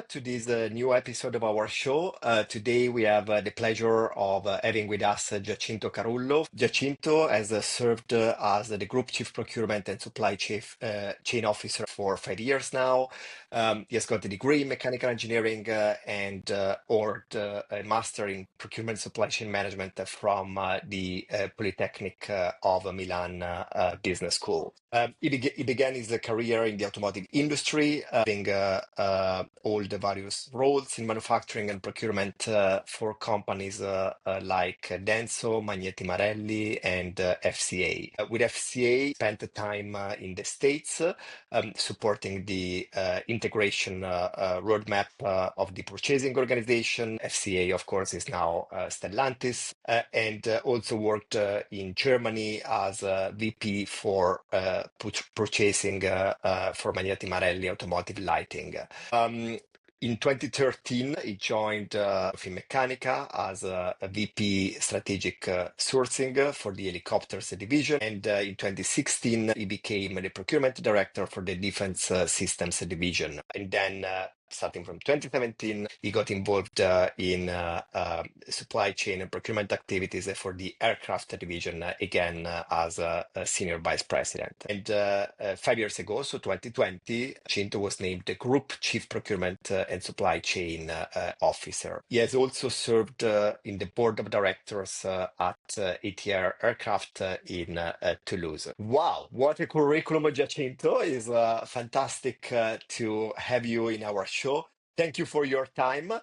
to this new episode of our show. Today we have the pleasure of having with us Giacinto Carullo. Giacinto has served as the Group Chief Procurement and Chain Officer for 5 years now. He has got a degree in mechanical engineering and earned a master in procurement supply chain management from the Polytechnic of Milan Business School. He began his career in the automotive industry, having all the various roles in manufacturing and procurement for companies like Denso, Magneti Marelli, and FCA. With FCA, spent time in the States supporting the integration roadmap of the purchasing organization. FCA, of course, is now Stellantis, and also worked in Germany as a VP for purchasing for Magneti Marelli Automotive Lighting. In 2013, he joined Finmeccanica as a VP Strategic Sourcing for the Helicopters division. And in 2016, he became the Procurement Director for the Defense Systems division. And then starting from 2017, he got involved in supply chain and procurement activities for the aircraft division, again as a senior vice president. And 5 years ago, so 2020, Cinto was named the Group Chief Procurement and Supply Chain Officer. He has also served in the board of directors at ATR Aircraft in Toulouse. Wow, what a curriculum, Giacinto! It's fantastic to have you in our show. Thank you for your time.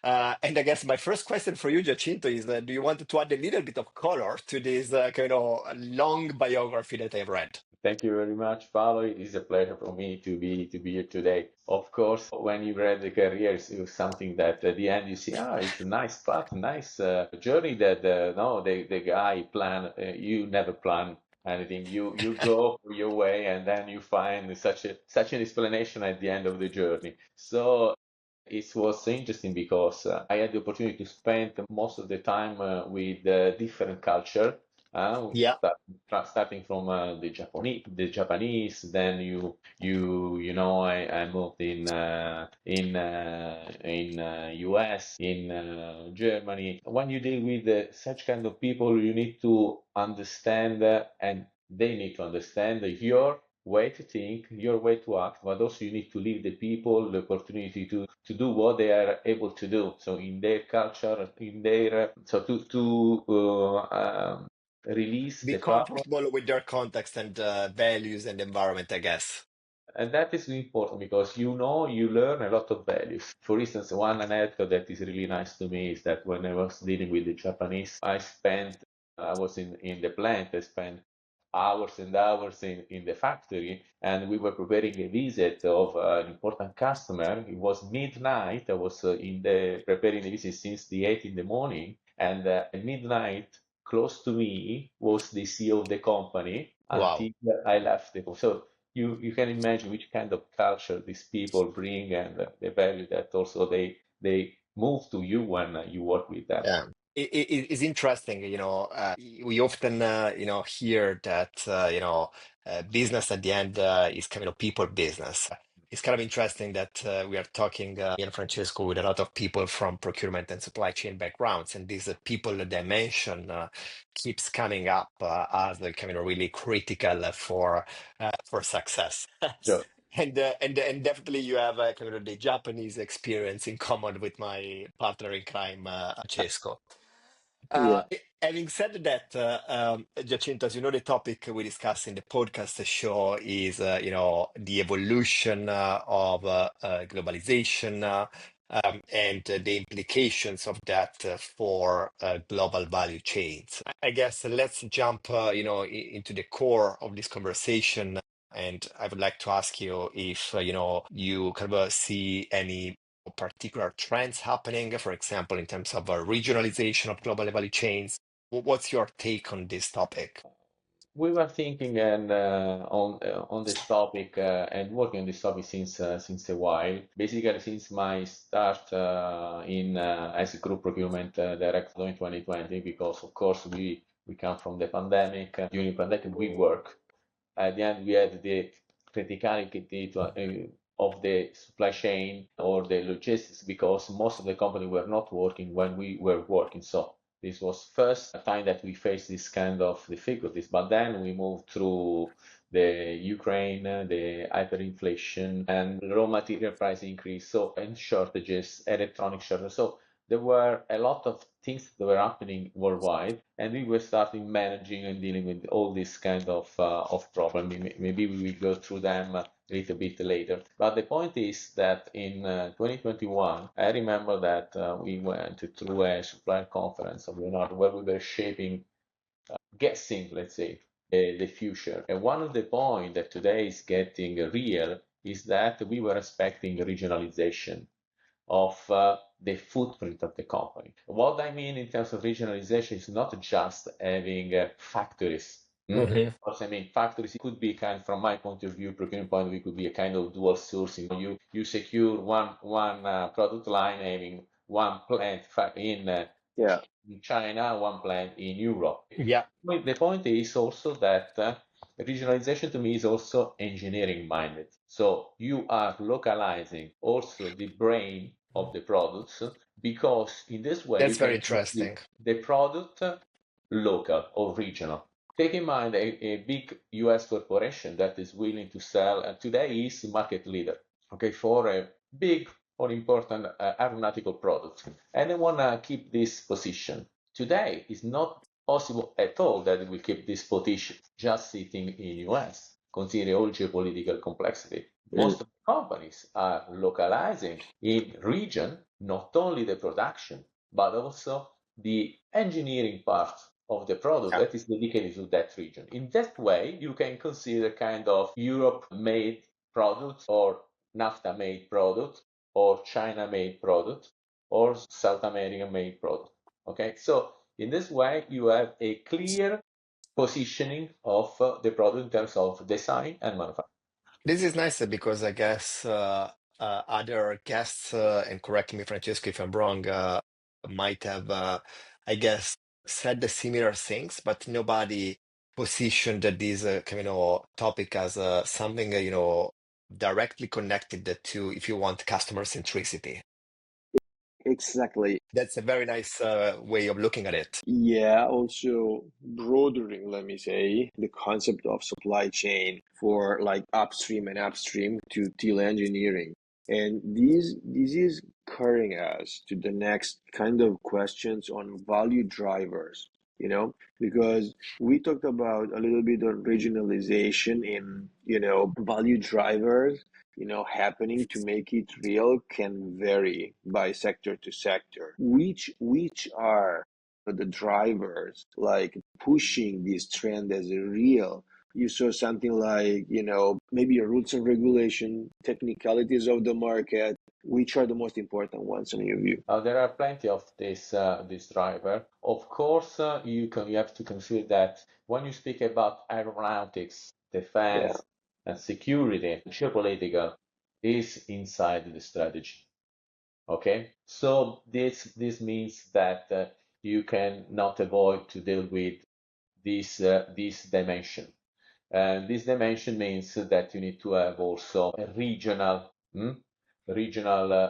And I guess my first question for you, Giacinto, is do you want to add a little bit of color to this kind of long biography that I've read? Thank you very much, Paolo. It is a pleasure for me to be here today. Of course, when you read the career, it's something that at the end you see, it's a nice path, nice journey that no, the guy plan. You never plan anything. You go your way, and then you find such an explanation at the end of the journey. So it was interesting because I had the opportunity to spend most of the time with different culture. Yeah. Starting from the Japanese, then I moved in US, in Germany. When you deal with such kind of people, you need to understand, and they need to understand your way to think, your way to act, but also you need to leave the people the opportunity to do what they are able to do. So in their culture, in their release Be the power. comfortable with their context and values and environment, I guess. And that is important because you learn a lot of values. For instance, one anecdote that is really nice to me is that when I was dealing with the Japanese, I was in the plant, I spent hours and hours in the factory, and we were preparing a visit of an important customer. It was midnight. I was preparing the visit since the 8 in the morning, and at midnight, close to me was the CEO of the company Wow. until I left So you can imagine which kind of culture these people bring and the value that also they move to you when you work with them. Yeah. It's interesting, we often, hear that, business at the end is kind of people business. It's kind of interesting that we are talking, me and Francesco, with a lot of people from procurement and supply chain backgrounds, and this people dimension keeps coming up as kind of really critical for success. So, And definitely you have kind of the Japanese experience in common with my partner in crime, Francesco. yeah. Having said that, Giacinto, as you know, the topic we discuss in the podcast show is, the evolution of globalization and the implications of that for global value chains. I guess let's jump, into the core of this conversation. And I would like to ask you if, you kind of see any particular trends happening, for example, in terms of regionalization of global value chains. What's your take on this topic? We were thinking and on this topic and working on this topic since a while. Basically, since my start in as a group procurement director in 2020, because of course we come from the pandemic. During pandemic, we work. At the end, we had the criticality of the supply chain or the logistics because most of the company were not working when we were working. So this was first time that we faced this kind of difficulties, but then we moved through the Ukraine, the hyperinflation, and raw material price increase, so and shortages, electronic shortages. So there were a lot of things that were happening worldwide, and we were starting managing and dealing with all this kind of problem. Maybe we will go through them a little bit later. But the point is that in 2021, I remember that we went through a supplier conference of Leonardo where we were shaping, guessing, let's say, the future. And one of the points that today is getting real is that we were expecting regionalization of the footprint of the company. What I mean in terms of regionalization is not just having factories. Hmm. Of course, I mean factories could be kind, from my point of view, procurement point of view, could be a kind of dual sourcing. You secure one product line having one plant in Yeah, China, one plant in Europe. Yeah, The point is also that regionalization to me is also engineering minded. So you are localizing also the brain of the products because in this way you that's very can keep interesting. the product local or regional. Take in mind a big US corporation that is willing to sell, and today is market leader, okay, for a big or important aeronautical product, and they want to keep this position. Today is not possible at all that it will keep this position just sitting in US, considering all geopolitical complexity. mm, Most of the companies are localizing in region not only the production, but also the engineering part of the product yeah, that is dedicated to that region. In that way, you can consider kind of Europe-made products or NAFTA-made products or China-made products or South American-made products. Okay, so in this way, you have a clear positioning of the product in terms of design and manufacturing. This is nice because I guess other guests, and correct me, Francesco, if I'm wrong, might have, I guess, said the similar things, but nobody positioned this topic as something directly connected to, if you want, customer centricity. exactly. That's a very nice way of looking at it. Yeah, also broadening, let me say, the concept of supply chain for like upstream and upstream to till engineering. And this is carrying us to the next kind of questions on value drivers, because we talked about a little bit of regionalization in, value drivers, happening to make it real can vary by sector to sector. Which are the drivers like pushing this trend as a real? You saw something like, maybe rules and regulation, technicalities of the market. Which are the most important ones in your view? There are plenty of this driver. Of course, you have to consider that when you speak about aeronautics, Yeah, defense, and security, geopolitical is inside the strategy. Okay, so this means that you can not avoid to deal with this dimension. And this dimension means that you need to have also a regional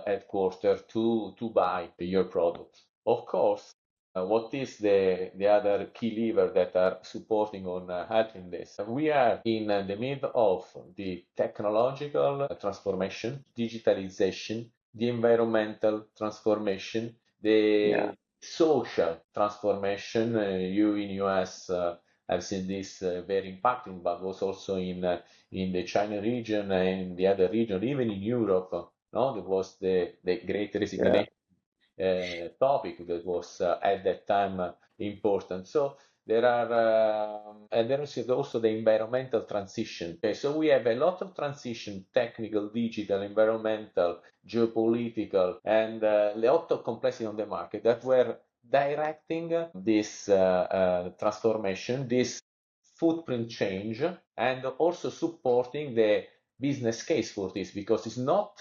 headquarter to buy your product. Of course, what is the other key lever that are supporting on helping this? We are in the middle of the technological transformation, digitalization, the environmental transformation, yeah, the social transformation. You in US I've seen this very impacting, but was also in the China region and the other region, even in Europe. No, there was the Great yeah, Resignation topic that was at that time important. So there are, and there is also the environmental transition. Okay, so we have a lot of transition, technical, digital, environmental, geopolitical, and a lot of complexity on the market that were directing this transformation, this footprint change, and also supporting the business case for this because it's not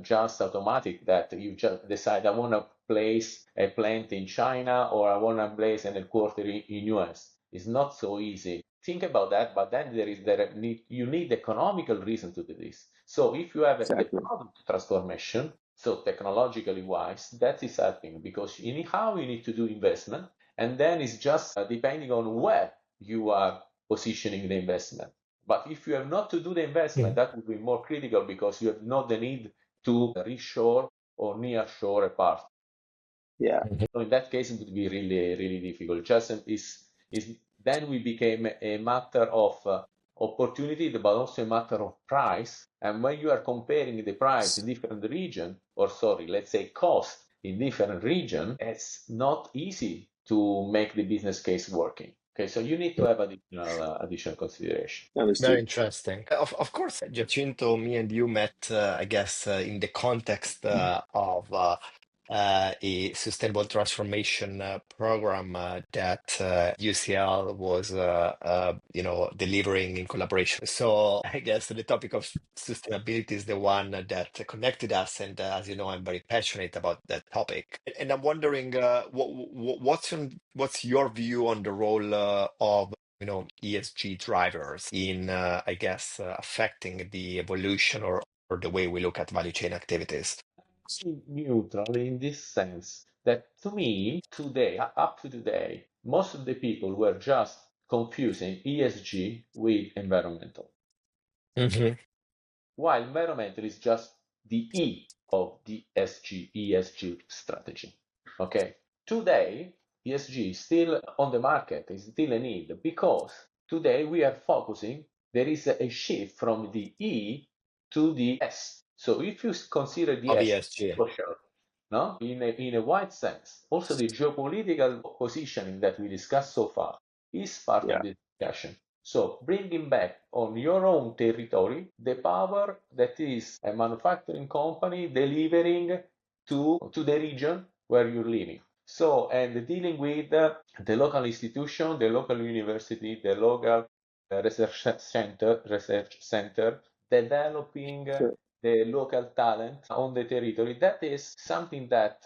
just automatic that you just decide I want to place a plant in China or I want to place an headquarter in US. It's not so easy. think about that, but then you need economical reason to do this. So if you have the Exactly. product transformation, so technologically wise, that is helping because anyhow you need to do investment, and then it's just depending on where you are positioning the investment. But if you have not to do the investment, that would be more critical because you have not the need to reshore or nearshore a part. Yeah. So in that case, it would be really, really difficult. Just is then we became a matter of opportunity, but also a matter of price. And when you are comparing the price in different region, or sorry, let's say cost in different region, it's not easy to make the business case working. Okay, so you need to have additional consideration. Very Understood. interesting. Of course, Giacinto, me and you met, I guess, in the context of a sustainable transformation program that UCL was, delivering in collaboration. So I guess the topic of sustainability is the one that connected us, and as you know, I'm very passionate about that topic. And I'm wondering, what's your view on the role of ESG drivers in, I guess, affecting the evolution or the way we look at value chain activities. Neutral in this sense that to me, today, up to today, most of the people were just confusing ESG with environmental. Hmm. While environmental is just the E of the ESG strategy. Okay. Today, ESG is still on the market, is still a need because today we are focusing, there is a shift from the E to the S. So if you consider the Of S ESG. social, no, in a wide sense, also the geopolitical positioning that we discussed so far is part of Yeah. the discussion. So bringing back on your own territory the power that is a manufacturing company delivering to the region where you're living. So, and dealing with the local institution, the local university, the local research center, developing Sure. the local talent on the territory. That is something that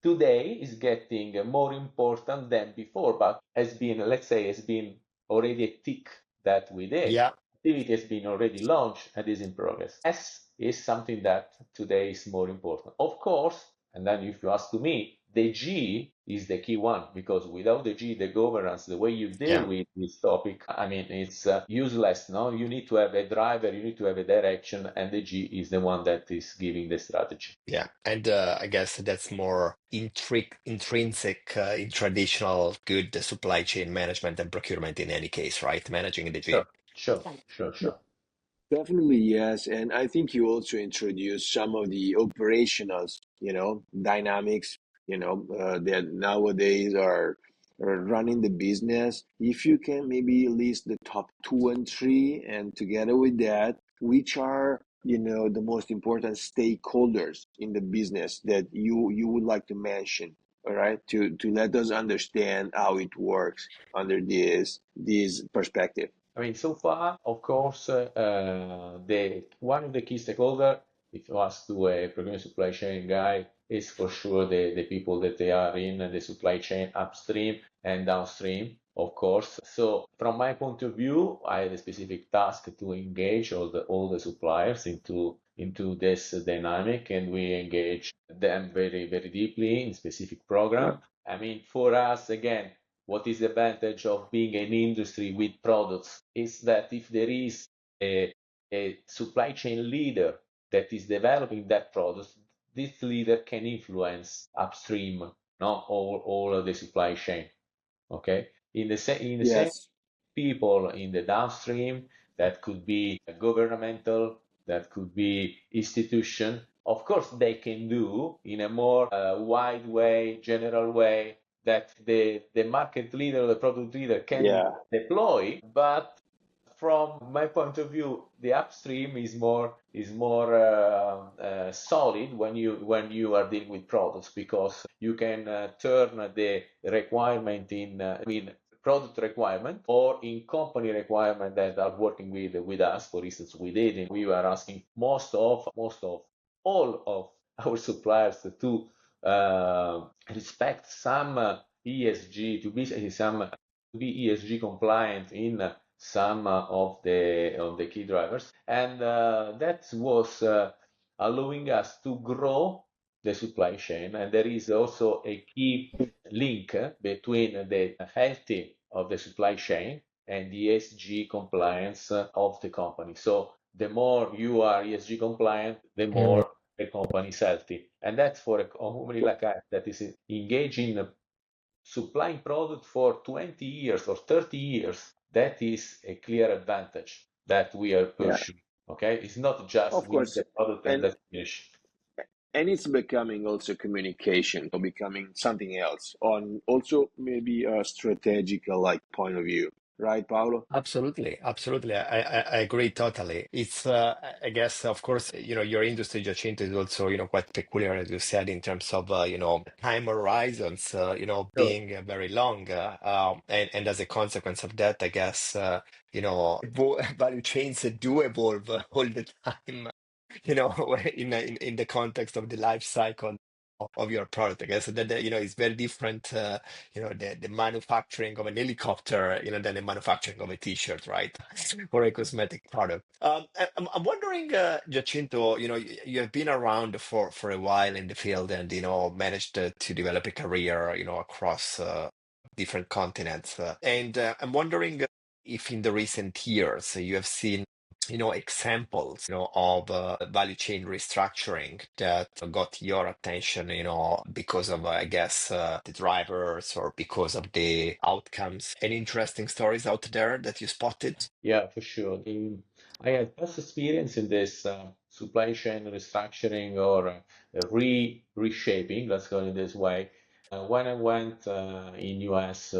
today is getting more important than before, but has been, let's say, has been already a tick that we did. Yeah, Activity has been already launched and is in progress. S is something that today is more important. Of course, and then if you ask to me, the G is the key one because without the G, the governance, the way you deal yeah, with this topic, I mean, it's useless. No, you need to have a driver, you need to have a direction, and the G is the one that is giving the strategy. yeah. And I guess that's more intrinsic in traditional good supply chain management and procurement in any case, right? Managing the G. Sure, sure, sure, sure. Definitely, yes. And I think you also introduced some of the operational, dynamics, that nowadays are running the business. If you can maybe list the top two and three, and together with that, which are, the most important stakeholders in the business that you would like to mention, all right, to let us understand how it works under this perspective. I mean, so far, of course, the one of the key stakeholder, if you ask to a procurement supply chain guy, is for sure the people that they are in the supply chain upstream and downstream, of course. So from my point of view, I had a specific task to engage all the suppliers into this dynamic, and we engage them very, very deeply in specific Yeah. program. I mean, for us, again, what is the advantage of being an industry with products is that if there is a supply chain leader that is developing that product, this leader can influence upstream, no, all of the supply chain. Okay, in the same Yes. people in the downstream, that could be governmental, that could be institution. Of course, they can do in a more wide way, general way that the market leader, the product leader can Yeah. deploy. But from my point of view, the upstream is more solid when you are dealing with products because you can turn the requirement in product requirement or in company requirement that are working with us. For instance, we did, and we were asking most of all of our suppliers to respect some ESG, to be ESG compliant in some of the key drivers, and that was allowing us to grow the supply chain. And there is also a key link between the healthy of the supply chain and the ESG compliance of the company. So the more you are ESG compliant, the Mhm. more the company is healthy. And that's for a company like us that is engaged in supplying product for 20 years or 30 years. That is a clear advantage that we are Yeah, pushing. Okay, it's not just of we have course. the product and And that's finished. it's becoming also communication or becoming something else on also maybe a strategical like point of view, right, Paolo? Absolutely, absolutely. I agree totally. It's, I guess, of course, your industry, Giacinto, is also, quite peculiar, as you said, in terms of, time horizons, Sure. being very long. And as a consequence of that, I guess, value chains do evolve all the time, in the context of the life cycle of your product. I guess that, is very different. The manufacturing of an helicopter, than the manufacturing of a t-shirt, right? Or a cosmetic product. I'm wondering, Giacinto, you have been around for a while in the field and, managed to develop a career, across different continents. And I'm wondering if in the recent years you have seen examples, of value chain restructuring that got your attention, because of, I guess, the drivers or because of the outcomes. Any interesting stories out there that you spotted? Yeah, for sure. I had past experience in this supply chain restructuring or reshaping, let's call it this way. When I went in US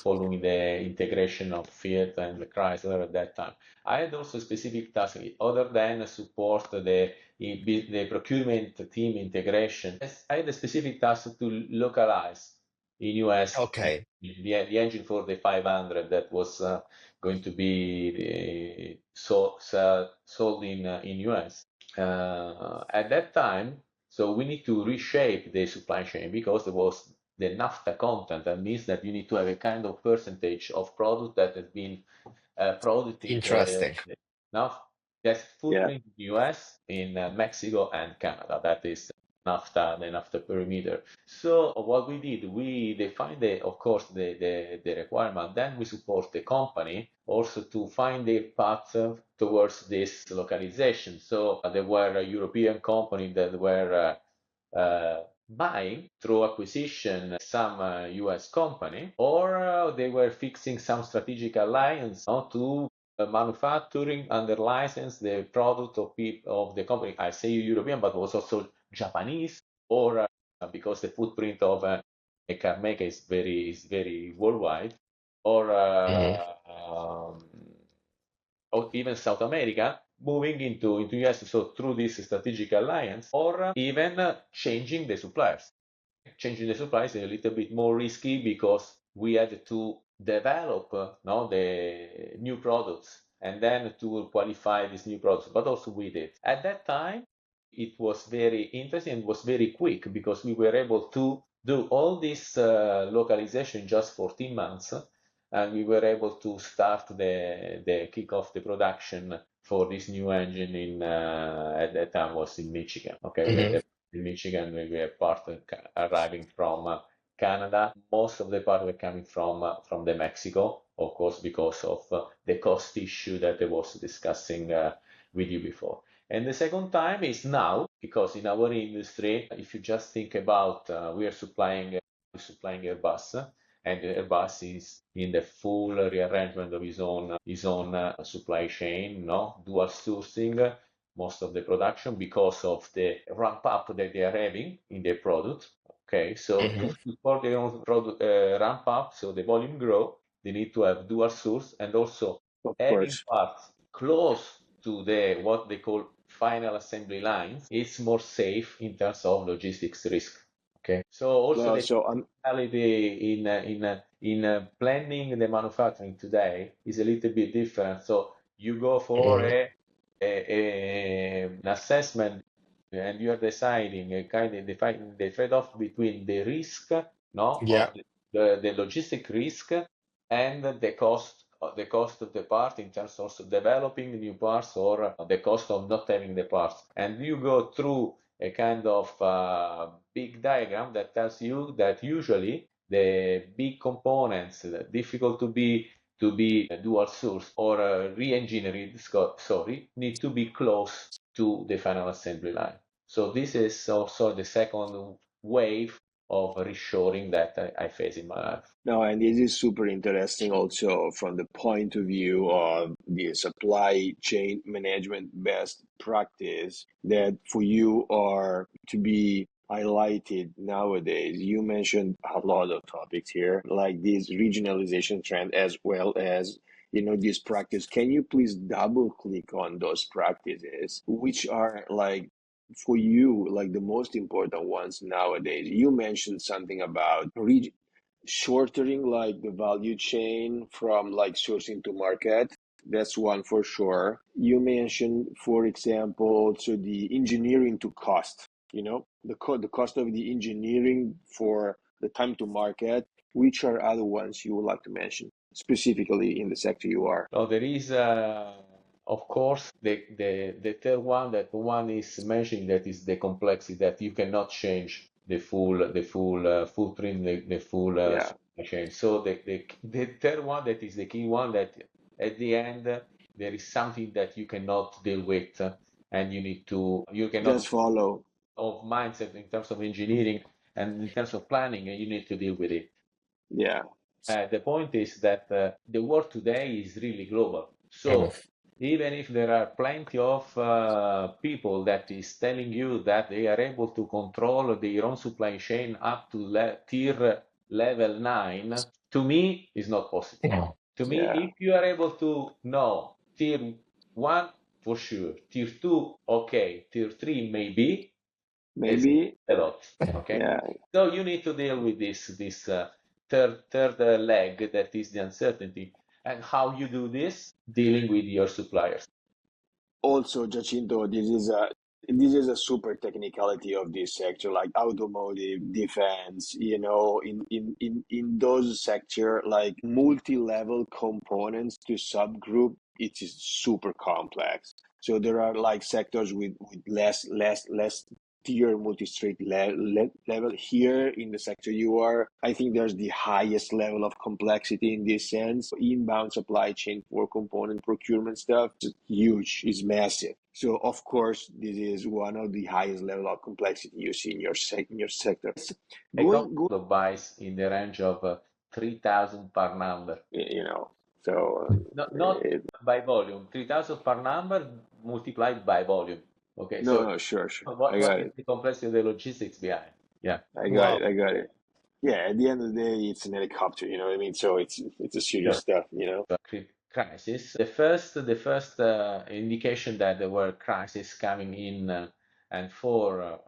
following the integration of Fiat and Chrysler at that time, I had also specific tasks other than support the procurement team integration. I had a specific task to localize in US Okay. the engine for the 500 that was going to be sold in US. At that time, so we need to reshape the supply chain because there was the naphtha content. That means that you need to have a kind of percentage of product that has been product Interesting. now that's Yeah, footprint in the US, in Mexico and Canada. That is NAFTA, the NAFTA perimeter. So what we did, we defined of course, the requirement. Then we support the company also to find a path towards this localization. So there were a European company that were buying through acquisition some US company, or they were fixing some strategic alliance to manufacturing under license the product of the company. I say European, but was also Japanese, or because the footprint of a car maker is very worldwide, or Hmm. or even South America, moving into US, so through this strategic alliance, or even changing the suppliers. Changing the suppliers is a little bit more risky because we had to develop no, the new products and then to qualify these new products, but also we did. At that time, it was very interesting and was very quick because we were able to do all this localization in just 14 months, and we were able to start the kick off the production for this new engine in at that time was in Michigan. Okay, we had Hmm. in Michigan, we have part arriving from Canada. Most of the part were coming from the Mexico, of course, because of the cost issue that I was discussing with you before. And the second time is now, because in our industry, if you just think about, we are supplying Airbus, and Airbus is in the full rearrangement of his own supply chain, no dual sourcing most of the production because of the ramp up that they are having in their product. Okay, so to Hmm. support their own product ramp up, so the volume grow, they need to have dual source and also of having course. parts close to the what they call final assembly lines. It's more safe in terms of logistics risk. Okay, so also No, the so I'm reality in planning the manufacturing today is a little bit different. So you go for Hmm. an assessment and you are deciding a kind of defining the trade-off between the risk no Yeah. of the logistic risk and the cost the cost of the part in terms of developing new parts or the cost of not having the parts. And you go through a kind of big diagram that tells you that usually the big components, difficult to be dual source or re-engineered, sorry, need to be close to the final assembly line. So this is also the second wave of reshoring that I face in my life. No, and this is super interesting also from the point of view of the supply chain management best practice that for you are to be highlighted nowadays. You mentioned a lot of topics here, like this regionalization trend as well as this practice. Can you please double click on those practices, which are like for you like the most important ones nowadays? You mentioned something about shortening like the value chain from like sourcing to market. That's one for sure. You mentioned, for example, also the engineering to cost, the cost of the engineering for the time to market. Which are other ones you would like to mention specifically in the sector you are? So there is, of course, the third one that one is mentioning, that is the complexity, that you cannot change the full footprint, the full Yeah, supply chain. So the third one, that is the key one, that at the end there is something that you cannot deal with, and you cannot just follow. of mindset in terms of engineering and in terms of planning, and you need to deal with it. Yeah, The point is that the world today is really global. Mhm. So even if there are plenty of people that is telling you that they are able to control their own supply chain up to tier level 9, to me is not possible. Yeah. To me, yeah, if you are able to know tier 1 for sure, tier 2, okay, tier 3 maybe, it's maybe. a lot. Okay, Yeah. so you need to deal with this third leg, that is the uncertainty, and how you do this, dealing with your suppliers. Also, Giacinto, this is a super technicality of this sector, like automotive, defense, in those sector, like multi-level components to subgroup, it is super complex. So there are like sectors with less tier multi-strate level. Here in the sector you are, I think there's the highest level of complexity in this sense. Inbound supply chain for component procurement stuff is huge, is massive. So of course this is one of the highest level of complexity you see in your sector. A Going company buys in the range of 3,000 per number. you know so Not by volume, 3,000 per number multiplied by volume. Okay, no, so no, sure, I what got is it. the complexity of the logistics behind? Yeah. Wow. I got it. Yeah, at the end of the day, it's an helicopter, you know what I mean? So it's a serious Sure. stuff. Crisis. The first indication that there were crises coming in, and for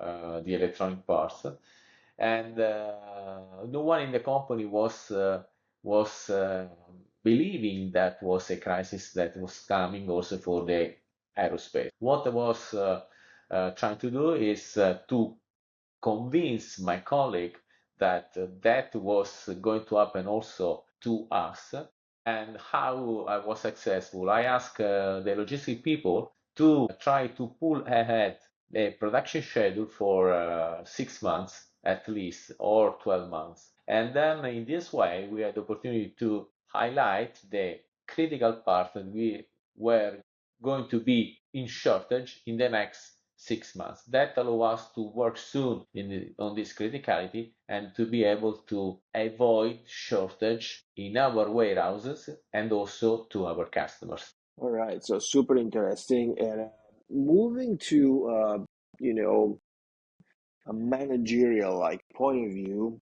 the electronic parts, and no one in the company was believing that was a crisis that was coming also for the aerospace. What I was trying to do is to convince my colleague that that was going to happen also to us. And how I was successful, I asked the logistic people to try to pull ahead the production schedule for 6 months at least, or 12 months. And then in this way, we had the opportunity to highlight the critical part that we were going to be in shortage in the next 6 months. That allow us to work soon on this criticality, and to be able to avoid shortage in our warehouses and also to our customers. All right, so super interesting. And moving to you know a managerial like point of view,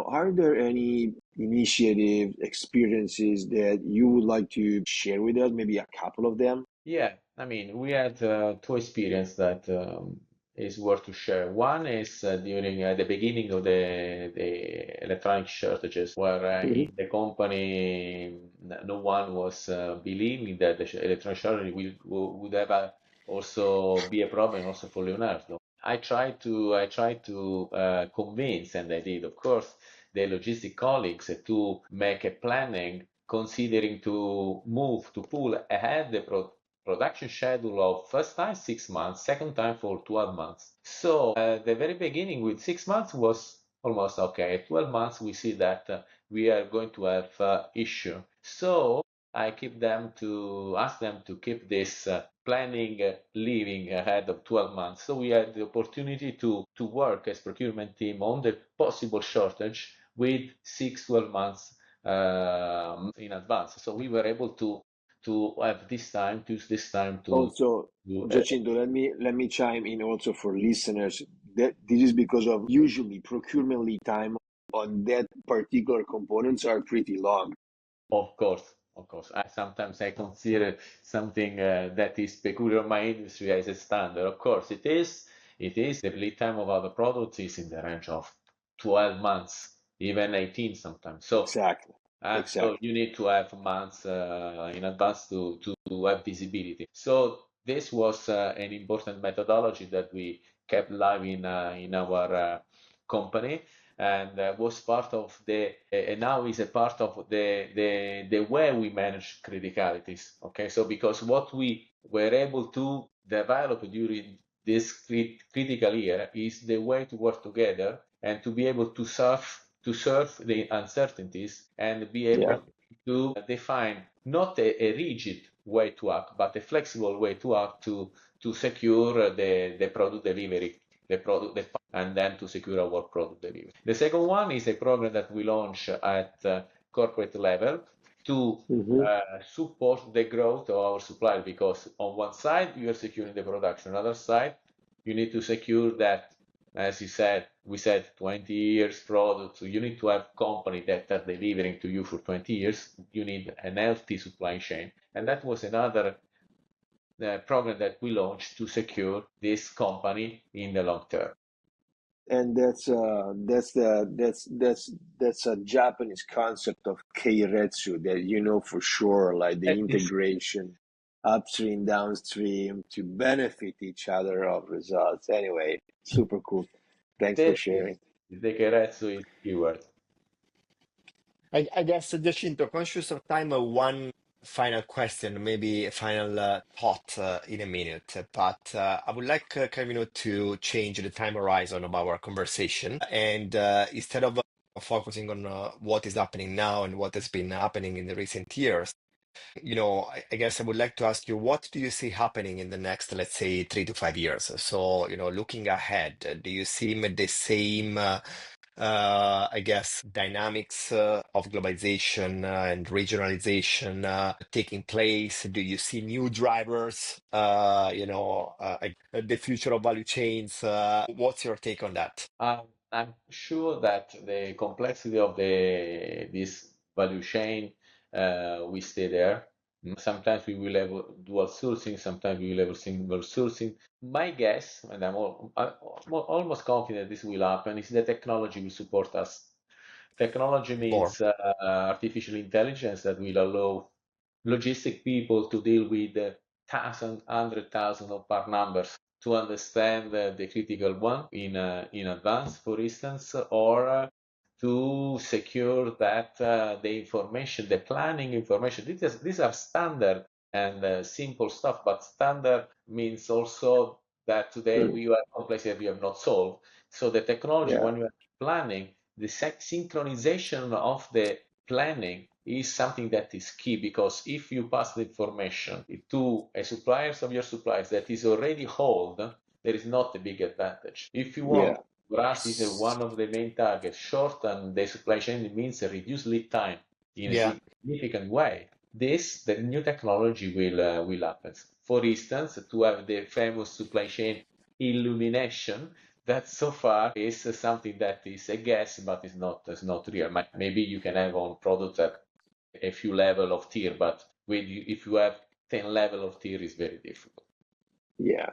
are there any initiative experiences that you would like to share with us? Maybe a couple of them. Yeah, I mean, we had two experiences that is worth to share. One is during the beginning of the electronic shortages, where Hmm. in the company no one was believing that the electronic shortage would ever also be a problem also for Leonardo. I tried to convince, and I did, of course, the logistic colleagues to make a planning considering to move to pull ahead the production schedule of first time 6 months, second time for 12 months. So the very beginning with 6 months was almost okay. At 12 months, we see that we are going to have issue. So I keep them to ask them to keep this planning living ahead of 12 months. So we had the opportunity to work as procurement team on the possible shortage with 6-12 months in advance. So we were able to have this time, to use this time to Also, do. Giacinto, let me chime in also for listeners that this is because of usually procurement lead time on that particular components are pretty long. Of course, of course. I consider something that is peculiar in my industry as a standard. Of course, it is. It is. The lead time of other products is in the range of 12 months, even 18 sometimes. Exactly. So Exactly. you need to have months in advance to have visibility. So this was an important methodology that we kept live in our company, and was part of and now is a part of the way we manage criticalities. Okay, so because what we were able to develop during this critical year is the way to work together and to be able to serve the uncertainties and be Yeah. able to define not a rigid way to act, but a flexible way to act to secure the product delivery, and then to secure our product delivery. The second one is a program that we launch at corporate level to Hmm. support the growth of our supply, because on one side you are securing the production, on the other side you need to secure that, as you said, we said 20 years product, so you need to have company that are delivering to you for 20 years. You need an healthy supply chain, and that was another program that we launched to secure this company in the long term. And that's a Japanese concept of keiretsu that you know for sure, like the That is integration upstream, downstream to benefit each other of results. Anyway, super cool. Thanks for this is sharing. the Keretsu is keyword. I guess, Giacinto, conscious of time, one final question, maybe a final thought in a minute. But I would like, to change the time horizon of our conversation. And instead of focusing on what is happening now and what has been happening in the recent years, I guess I would like to ask you, what do you see happening in the next, let's say, 3 to 5 years? So, looking ahead, do you see the same, I guess, dynamics of globalization and regionalization taking place? Do you see new drivers, the future of value chains? What's your take on that? I'm sure that the complexity of this value chain will stay there. Sometimes we will have dual sourcing, sometimes we will have single sourcing. My guess, and I'm almost confident this will happen, is that technology will support us. Technology More. means artificial intelligence that will allow logistic people to deal with thousand, 100,000 of part numbers to understand the critical one in advance, for instance, or to secure that the information, the planning information, these are standard and simple stuff, but standard means also that today Mm, we have complexity we have not solved. So the technology, yeah, when you are planning, the synchronization of the planning is something that is key, because if you pass the information to a suppliers of your suppliers that is already hold, there is not a big advantage. If you yeah, want, for us, is one of the main targets, shorten the supply chain means a reduced lead time in a Yeah. significant way. The new technology will happen. For instance, to have the famous supply chain illumination, that so far is something that is a guess, but is not real. Maybe you can have on product at a few level of tier, but if you have 10 level of tier, is very difficult. yeah.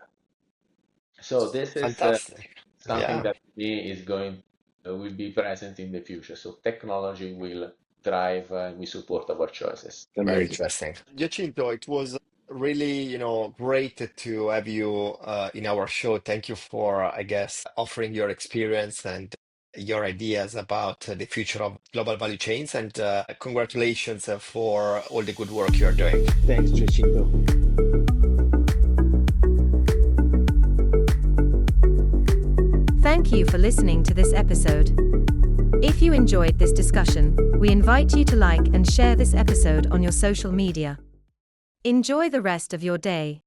So this is Fantastic. something Yeah. that is going will be present in the future. So technology will drive and we support our choices. Very Amazing. interesting. Giacinto, it was really, great to have you in our show. Thank you for, I guess, offering your experience and your ideas about the future of global value chains, and congratulations for all the good work you're doing. Thanks, Giacinto. Thank you for listening to this episode. If you enjoyed this discussion, we invite you to like and share this episode on your social media. Enjoy the rest of your day.